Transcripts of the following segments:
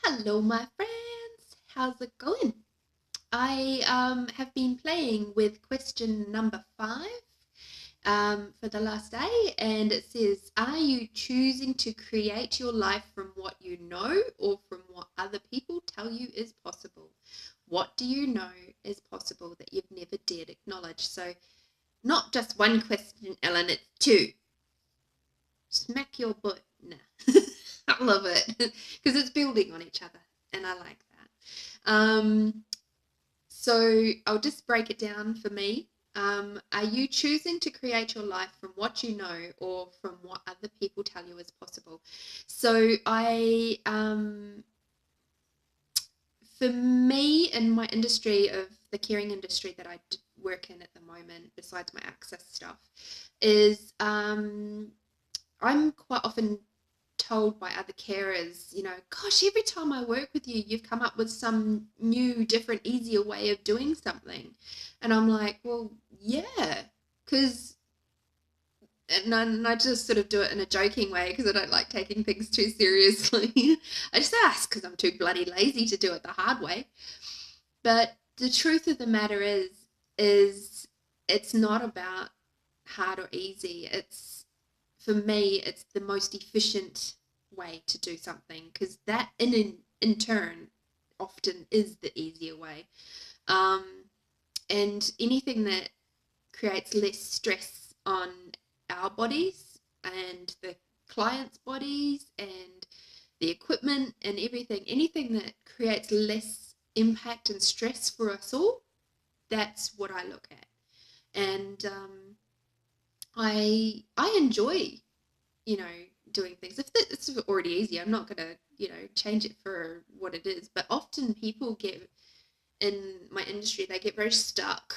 Hello, my friends. How's it going? I have been playing with question number 5 for the last day, and it says, "Are you choosing to create your life from what you know or from what other people tell you is possible? What do you know is possible that you've never dared acknowledge?" So, not just one question, Ellen, it's two. Smack your butt. Nah. I love it because it's building on each other, and I like that. So I'll just break it down for me. Are you choosing to create your life from what you know or from what other people tell you is possible? So for me, in my industry of the caring industry that I work in at the moment, besides my access stuff, is I'm quite often told by other carers, gosh, every time I work with you, you've come up with some new, different, easier way of doing something. And I'm like, well, yeah, because, and I just sort of do it in a joking way because I don't like taking things too seriously. I just ask because I'm too bloody lazy to do it the hard way. But the truth of the matter is it's not about hard or easy. For me, it's the most efficient way to do something because that in turn often is the easier way. Um, and anything that creates less stress on our bodies and the clients' bodies and the equipment and everything, anything that creates less impact and stress for us all, that's what I look at. And I enjoy doing things. If it's already easy, I'm not going to, change it for what it is. But often people get in my industry, they get very stuck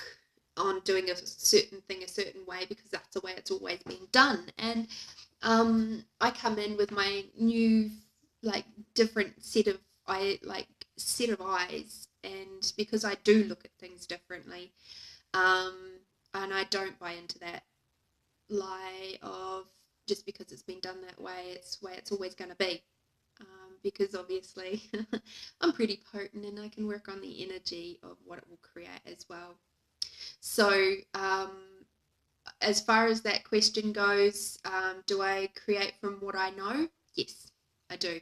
on doing a certain thing a certain way because that's the way it's always been done. And I come in with my new, like, different set of eyes, and because I do look at things differently, um, and I don't buy into that lie of just because it's been done that way, it's the way it's always going to be. Because obviously I'm pretty potent and I can work on the energy of what it will create as well. So, as far as that question goes, do I create from what I know? Yes, I do.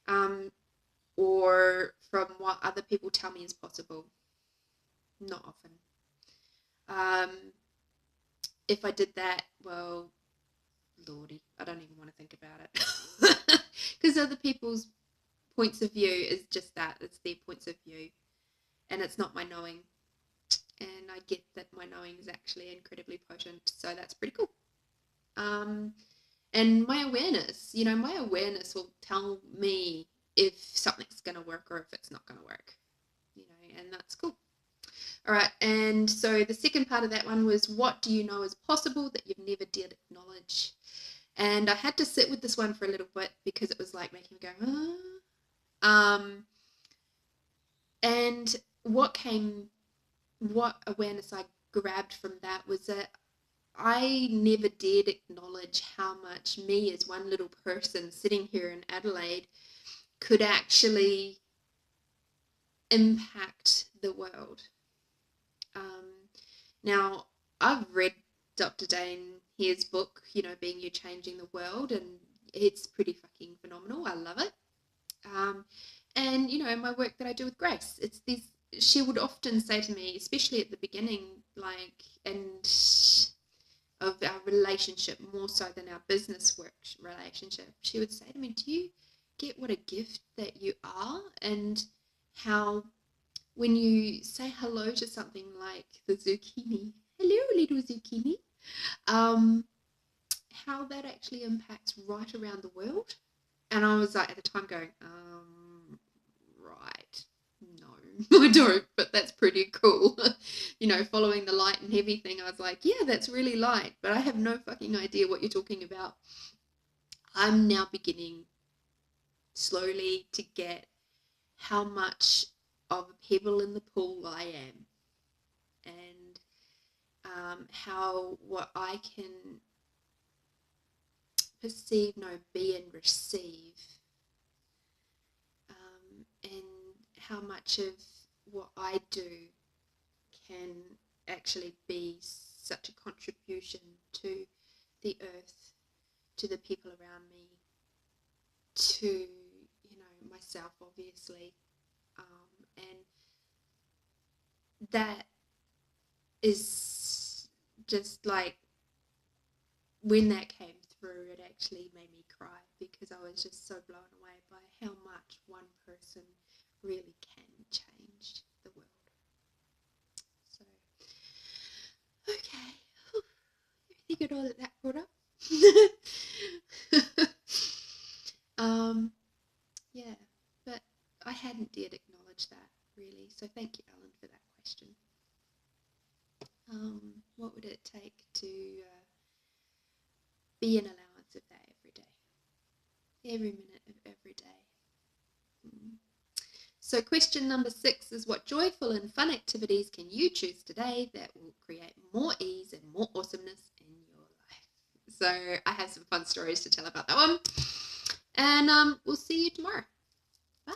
Um, or from what other people tell me is possible? Not often. Um, if I did that, well, Lordy, I don't even want to think about it. Because other people's points of view is just that, it's their points of view, and it's not my knowing. And I get that my knowing is actually incredibly potent, so that's pretty cool. Um, and my awareness will tell me if something's going to work or if it's not going to work, and that's cool. All right, and so the second part of that one was, what do you know is possible that you've never dared acknowledge? And I had to sit with this one for a little bit because it was like making me go, ah. And what awareness I grabbed from that was that I never dared acknowledge how much me as one little person sitting here in Adelaide could actually impact the world. Um, Now, I've read Dr. Dane Here's book, Being You Changing the World, and it's pretty fucking phenomenal. I love it. Um, and, my work that I do with Grace, it's this, she would often say to me, especially at the beginning, like, and of our relationship more so than our business work relationship, she would say to me, do you get what a gift that you are? And how when you say hello to something like the zucchini, hello little zucchini, um, how that actually impacts right around the world. And I was like at the time going, right, no, I don't, but that's pretty cool. Following the light and heavy thing, I was like, yeah, that's really light, but I have no fucking idea what you're talking about. I'm now beginning slowly to get how much of a pebble in the pool I am, and how what I can perceive, no, be and receive how much of what I do can actually be such a contribution to the earth, to the people around me, to, you know, myself, obviously. And that is just like, when that came through, it actually made me cry, because I was just so blown away by how much one person really can change the world. So, okay. You get all that brought up. Yeah, but I hadn't dared acknowledge that, really. So thank you, Alan, for that question. What would it take to be an allowance of that every day? Every minute of every day. So question number 6 is, what joyful and fun activities can you choose today that will create more ease and more awesomeness in your life? So I have some fun stories to tell about that one. And we'll see you tomorrow. Bye.